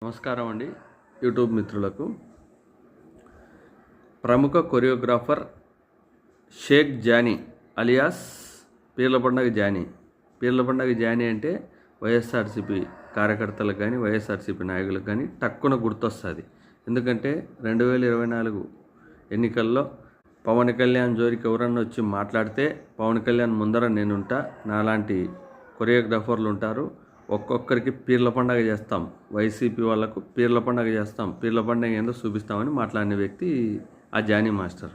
నమస్కారం అండి యూట్యూబ్ మిత్రులకు. ప్రముఖ కొరియోగ్రాఫర్ షేక్ జానీ అలియాస్ పీర్ల పండగ జానీ. పీర్ల పండగ జానీ అంటే వైఎస్ఆర్సీపీ కార్యకర్తలకు కానీ వైఎస్ఆర్సీపీ నాయకులకు కానీ టక్కున గుర్తొస్తుంది. ఎందుకంటే 2024 ఎన్నికల్లో పవన్ కళ్యాణ్ జోలికి ఎవరన్నా వచ్చి మాట్లాడితే పవన్ కళ్యాణ్ ముందర నేనుంటా, నాలాంటి కొరియోగ్రాఫర్లు ఉంటారు, ఒక్కొక్కరికి పీర్ల పండగ చేస్తాం, వైసీపీ వాళ్ళకు పీర్ల పండగ చేస్తాం, పీర్ల పండగ ఏందో చూపిస్తామని మాట్లాడిన వ్యక్తి ఆ జానీ మాస్టర్.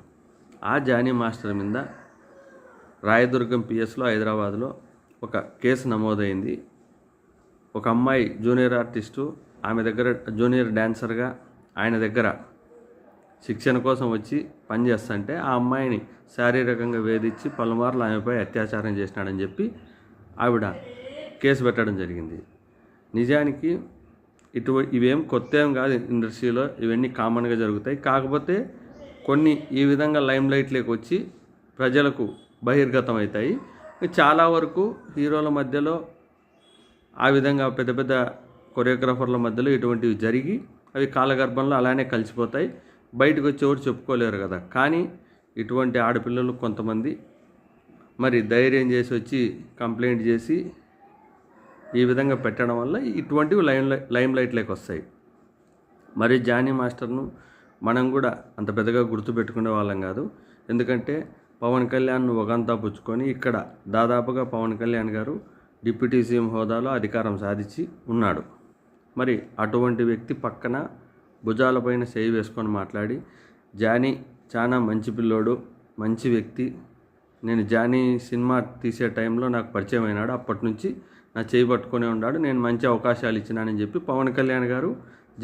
ఆ జానీ మాస్టర్ మీద రాయదుర్గం పిఎస్లో హైదరాబాద్లో ఒక కేసు నమోదైంది. ఒక అమ్మాయి జూనియర్ ఆర్టిస్టు, ఆమె దగ్గర జూనియర్ డ్యాన్సర్గా ఆయన దగ్గర శిక్షణ కోసం వచ్చి పనిచేస్తుంటే ఆ అమ్మాయిని శారీరకంగా వేధించి పలుమార్లు ఆమెపై అత్యాచారం చేసినాడని చెప్పి ఆవిడ కేసు పెట్టడం జరిగింది. నిజానికి ఇవేం కొత్త ఏం కాదు, ఇండస్ట్రీలో ఇవన్నీ కామన్గా జరుగుతాయి. కాకపోతే కొన్ని ఈ విధంగా లైమ్ లైట్లోకి వచ్చి ప్రజలకు బహిర్గతం అవుతాయి. చాలా వరకు హీరోల మధ్యలో ఆ విధంగా పెద్ద పెద్ద కొరియోగ్రాఫర్ల మధ్యలో ఇటువంటివి జరిగి అవి కాలగర్భంలో అలానే కలిసిపోతాయి. బయటకు వచ్చి ఎవరు చెప్పుకోలేరు కదా. కానీ ఇటువంటి ఆడపిల్లలు కొంతమంది మరి ధైర్యం చేసి వచ్చి కంప్లైంట్ చేసి ఈ విధంగా పెట్టడం వల్ల ఇటువంటివి లైమ్ లైట్లోకి వస్తాయి. మరి జానీ మాస్టర్ను మనం కూడా అంత పెద్దగా గుర్తుపెట్టుకునే వాళ్ళం కాదు. ఎందుకంటే పవన్ కళ్యాణ్ను ఒకంతా పుచ్చుకొని ఇక్కడ దాదాపుగా పవన్ కళ్యాణ్ గారు డిప్యూటీ సీఎం హోదాలో అధికారం సాధించి ఉన్నాడు. మరి అటువంటి వ్యక్తి పక్కన భుజాలపైన చేయి వేసుకొని మాట్లాడి, జానీ చాలా మంచి పిల్లోడు, మంచి వ్యక్తి, నేను జానీ సినిమా తీసే టైంలో నాకు పరిచయం అయినాడు, అప్పటి నుంచి నా చేయి పట్టుకునే ఉన్నాడు, నేను మంచి అవకాశాలు ఇచ్చినానని చెప్పి పవన్ కళ్యాణ్ గారు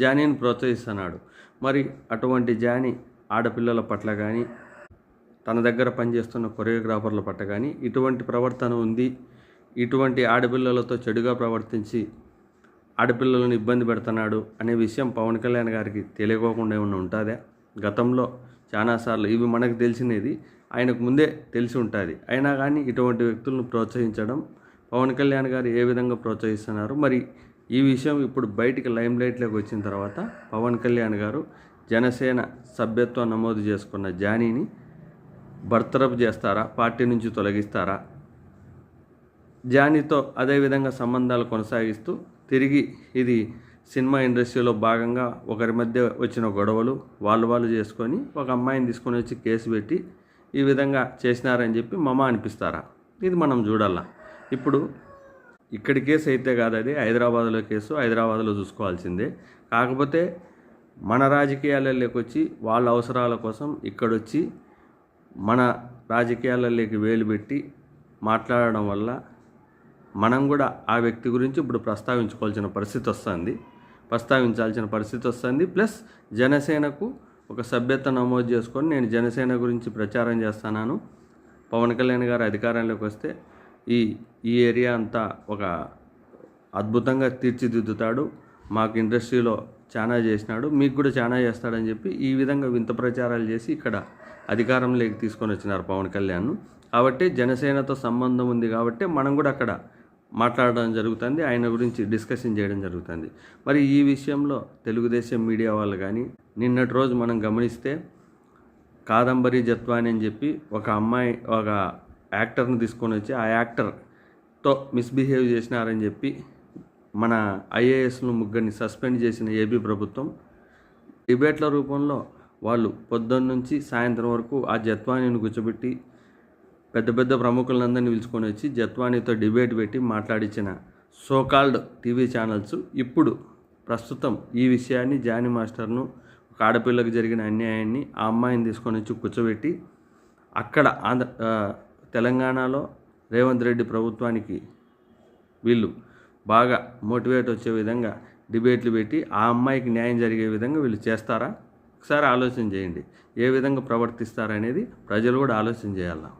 జానీని ప్రోత్సహిస్తున్నాడు. మరి అటువంటి జానీ ఆడపిల్లల పట్ల కానీ తన దగ్గర పనిచేస్తున్న కొరియోగ్రాఫర్ల పట్ల కానీ ఇటువంటి ప్రవర్తన ఉంది, ఇటువంటి ఆడపిల్లలతో చెడుగా ప్రవర్తించి ఆడపిల్లలను ఇబ్బంది పెడుతున్నాడు అనే విషయం పవన్ కళ్యాణ్ గారికి తెలియకోకుండా ఏమన్నా ఉంటుందా? గతంలో చాలాసార్లు ఇవి మనకు తెలిసినది ఆయనకు ముందే తెలిసి ఉంటుంది. అయినా కానీ ఇటువంటి వ్యక్తులను ప్రోత్సహించడం పవన్ కళ్యాణ్ గారు ఏ విధంగా ప్రోత్సహిస్తున్నారు? మరి ఈ విషయం ఇప్పుడు బయటికి లైమ్ లైట్లోకి వచ్చిన తర్వాత పవన్ కళ్యాణ్ గారు జనసేన సభ్యత్వం నమోదు చేసుకున్న జానీని బర్తరఫ్ చేస్తారా, పార్టీ నుంచి తొలగిస్తారా, జానీతో అదేవిధంగా సంబంధాలు కొనసాగిస్తూ తిరిగి ఇది సినిమా ఇండస్ట్రీలో భాగంగా ఒకరి మధ్య వచ్చిన గొడవలు వాళ్ళు చేసుకొని ఒక అమ్మాయిని తీసుకొని వచ్చి కేసు పెట్టి ఈ విధంగా చేసినారని చెప్పి అనిపిస్తారా? ఇది మనం చూడాలా. ఇప్పుడు ఇక్కడి కేసు అయితే కాదు, అది హైదరాబాద్లో కేసు, హైదరాబాద్లో చూసుకోవాల్సిందే. కాకపోతే మన రాజకీయాలలోకి వచ్చి వాళ్ళ అవసరాల కోసం ఇక్కడొచ్చి మన రాజకీయాలలోకి వేలు పెట్టి మాట్లాడడం వల్ల మనం కూడా ఆ వ్యక్తి గురించి ఇప్పుడు ప్రస్తావించాల్సిన పరిస్థితి వస్తుంది. ప్లస్ జనసేనకు ఒక సభ్యత నమోదు చేసుకొని నేను జనసేన గురించి ప్రచారం చేస్తున్నాను, పవన్ కళ్యాణ్ గారు అధికారంలోకి వస్తే ఈ ఏరియా అంతా ఒక అద్భుతంగా తీర్చిదిద్దుతాడు, మాకు ఇండస్ట్రీలో చాలా చేసినాడు, మీకు కూడా చాలా చేస్తాడని చెప్పి ఈ విధంగా వింత ప్రచారాలు చేసి ఇక్కడ అధికారంలోకి తీసుకొని వచ్చినారు పవన్ కళ్యాణ్. కాబట్టి జనసేనతో సంబంధం ఉంది కాబట్టి మనం కూడా అక్కడ మాట్లాడడం జరుగుతుంది, ఆయన గురించి డిస్కషన్ చేయడం జరుగుతుంది. మరి ఈ విషయంలో తెలుగుదేశం మీడియా వాళ్ళు కానీ నిన్నటి రోజు మనం గమనిస్తే కాదంబరి జత్వాని అని చెప్పి ఒక యాక్టర్ని తీసుకొని వచ్చి ఆ యాక్టర్తో మిస్బిహేవ్ చేసినారని చెప్పి మన ఐఏఎస్ను ముగ్గురిని సస్పెండ్ చేసిన ఏపీ ప్రభుత్వం డిబేట్ల రూపంలో వాళ్ళు పొద్దున్న నుంచి సాయంత్రం వరకు ఆ జత్వానీని కూర్చోబెట్టి పెద్ద పెద్ద ప్రముఖులందరినీ పిలుచుకొని వచ్చి జత్వానీతో డిబేట్ పెట్టి మాట్లాడించిన సోకాల్డ్ టీవీ ఛానల్స్ ఇప్పుడు ప్రస్తుతం ఈ విషయాన్ని జానీ మాస్టర్ను ఒక ఆడపిల్లకు జరిగిన అన్యాయాన్ని ఆ అమ్మాయిని తీసుకొని వచ్చి కూర్చోబెట్టి అక్కడ తెలంగాణలో రేవంత్ రెడ్డి ప్రభుత్వానికి వీళ్ళు బాగా మోటివేట్ వచ్చే విధంగా డిబేట్లు పెట్టి ఆ అమ్మాయికి న్యాయం జరిగే విధంగా వీళ్ళు చేస్తారా? ఒకసారి ఆలోచన చేయండి. ఏ విధంగా ప్రవర్తిస్తారనేది ప్రజలు కూడా ఆలోచన చేయాలి.